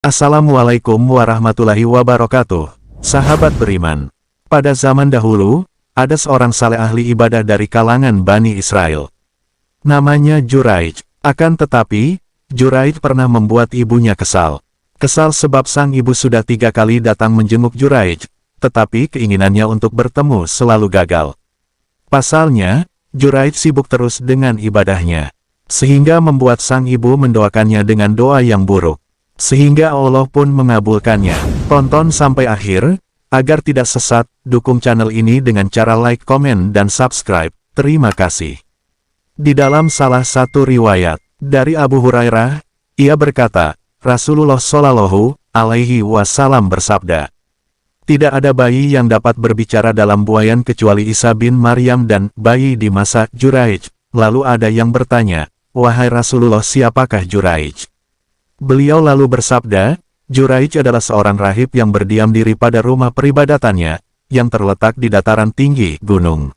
Assalamualaikum warahmatullahi wabarakatuh. Sahabat beriman. Pada zaman dahulu, ada seorang saleh ahli ibadah dari kalangan Bani Israel. Namanya Juraij. Akan tetapi, Juraij pernah membuat ibunya kesal. Kesal sebab sang ibu sudah 3 kali datang menjenguk Juraij, tetapi keinginannya untuk bertemu selalu gagal. Pasalnya, Juraij sibuk terus dengan ibadahnya, sehingga membuat sang ibu mendoakannya dengan doa yang buruk. Sehingga Allah pun mengabulkannya. Tonton sampai akhir, agar tidak sesat, dukung channel ini dengan cara like, komen, dan subscribe. Terima kasih. Di dalam salah satu riwayat, dari Abu Hurairah, ia berkata, Rasulullah Shallallahu Alaihi Wasallam bersabda, tidak ada bayi yang dapat berbicara dalam buayan kecuali Isa bin Maryam dan bayi di masa Juraij. Lalu ada yang bertanya, wahai Rasulullah, siapakah Juraij? Beliau lalu bersabda, Juraij adalah seorang rahib yang berdiam diri pada rumah peribadatannya, yang terletak di dataran tinggi gunung.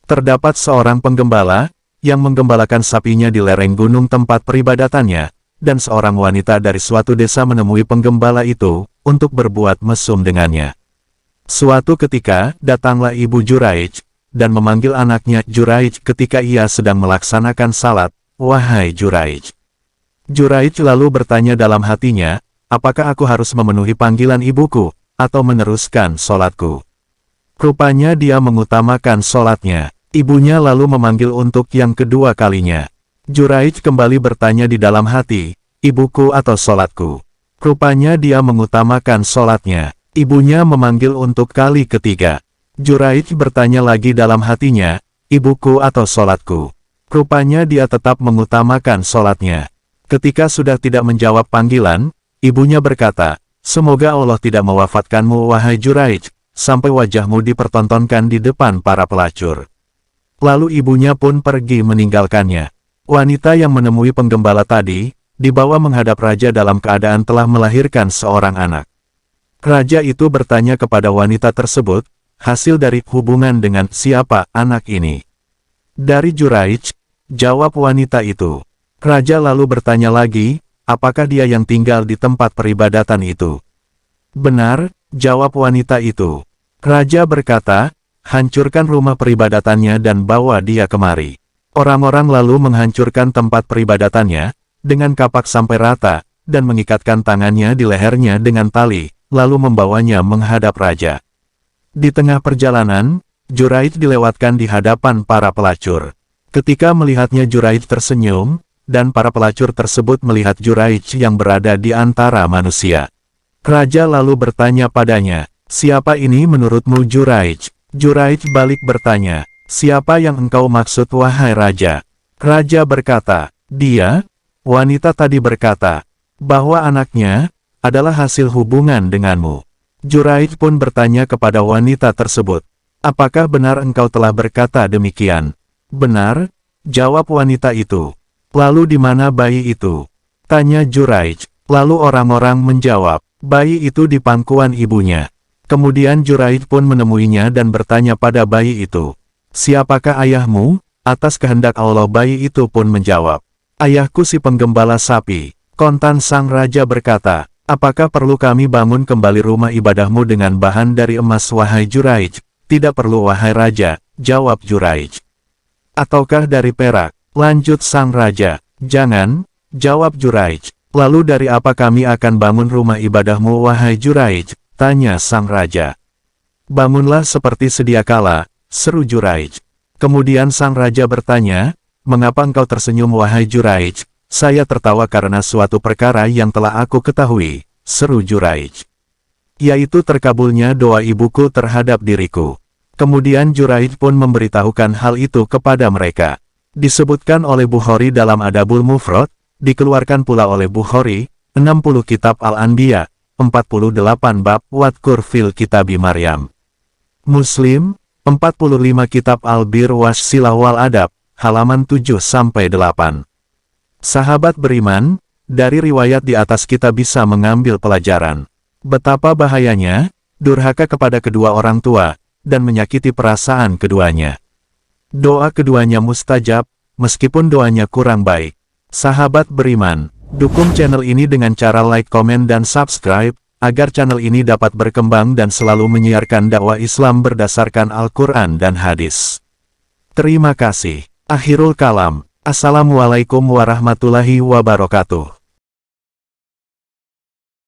Terdapat seorang penggembala, yang menggembalakan sapinya di lereng gunung tempat peribadatannya, dan seorang wanita dari suatu desa menemui penggembala itu, untuk berbuat mesum dengannya. Suatu ketika, datanglah ibu Juraij, dan memanggil anaknya Juraij ketika ia sedang melaksanakan salat, wahai Juraij. Juraij lalu bertanya dalam hatinya, apakah aku harus memenuhi panggilan ibuku, atau meneruskan sholatku? Rupanya dia mengutamakan sholatnya. Ibunya lalu memanggil untuk yang kedua kalinya. Juraij kembali bertanya di dalam hati, ibuku atau sholatku? Rupanya dia mengutamakan sholatnya. Ibunya memanggil untuk kali ketiga. Juraij bertanya lagi dalam hatinya, ibuku atau sholatku? Rupanya dia tetap mengutamakan sholatnya. Ketika sudah tidak menjawab panggilan, ibunya berkata, semoga Allah tidak mewafatkanmu wahai Juraij, sampai wajahmu dipertontonkan di depan para pelacur. Lalu ibunya pun pergi meninggalkannya. Wanita yang menemui penggembala tadi, dibawa menghadap raja dalam keadaan telah melahirkan seorang anak. Raja itu bertanya kepada wanita tersebut, hasil dari hubungan dengan siapa anak ini? Dari Juraij, jawab wanita itu. Raja lalu bertanya lagi, apakah dia yang tinggal di tempat peribadatan itu? Benar, jawab wanita itu. Raja berkata, hancurkan rumah peribadatannya dan bawa dia kemari. Orang-orang lalu menghancurkan tempat peribadatannya, dengan kapak sampai rata, dan mengikatkan tangannya di lehernya dengan tali, lalu membawanya menghadap raja. Di tengah perjalanan, Juraij dilewatkan di hadapan para pelacur. Ketika melihatnya Juraij tersenyum, dan para pelacur tersebut melihat Juraij yang berada di antara manusia. Raja lalu bertanya padanya, siapa ini menurutmu Juraij? Juraij balik bertanya, siapa yang engkau maksud wahai raja? Raja berkata, dia, wanita tadi berkata, bahwa anaknya, adalah hasil hubungan denganmu. Juraij pun bertanya kepada wanita tersebut, apakah benar engkau telah berkata demikian? Benar, jawab wanita itu. Lalu di mana bayi itu? Tanya Juraij. Lalu orang-orang menjawab, bayi itu di pangkuan ibunya. Kemudian Juraij pun menemuinya dan bertanya pada bayi itu, siapakah ayahmu? Atas kehendak Allah bayi itu pun menjawab, ayahku si penggembala sapi. Kontan sang raja berkata, apakah perlu kami bangun kembali rumah ibadahmu dengan bahan dari emas wahai Juraij? Tidak perlu wahai raja, jawab Juraij. Ataukah dari perak? Lanjut sang raja, jangan, jawab Juraij. Lalu dari apa kami akan bangun rumah ibadahmu wahai Juraij? Tanya sang raja. Bangunlah seperti sedia kala, seru Juraij. Kemudian sang raja bertanya, mengapa engkau tersenyum wahai Juraij? Saya tertawa karena suatu perkara yang telah aku ketahui, seru Juraij. Yaitu terkabulnya doa ibuku terhadap diriku. Kemudian Juraij pun memberitahukan hal itu kepada mereka. Disebutkan oleh Bukhari dalam Adabul Mufrad, dikeluarkan pula oleh Bukhari, 60 kitab Al-Anbiya, 48 bab Wadkur fil Kitabi Maryam. Muslim, 45 kitab Al-Bir Wassilah wal Adab, halaman 7-8. Sahabat beriman, dari riwayat di atas kita bisa mengambil pelajaran. Betapa bahayanya, durhaka kepada kedua orang tua, dan menyakiti perasaan keduanya. Doa keduanya mustajab, meskipun doanya kurang baik. Sahabat beriman, Dukung channel ini dengan cara like, komen, dan subscribe, agar channel ini dapat berkembang dan selalu menyiarkan dakwah Islam berdasarkan Al-Quran dan hadis. Terima kasih. Akhirul kalam. Assalamualaikum warahmatullahi wabarakatuh.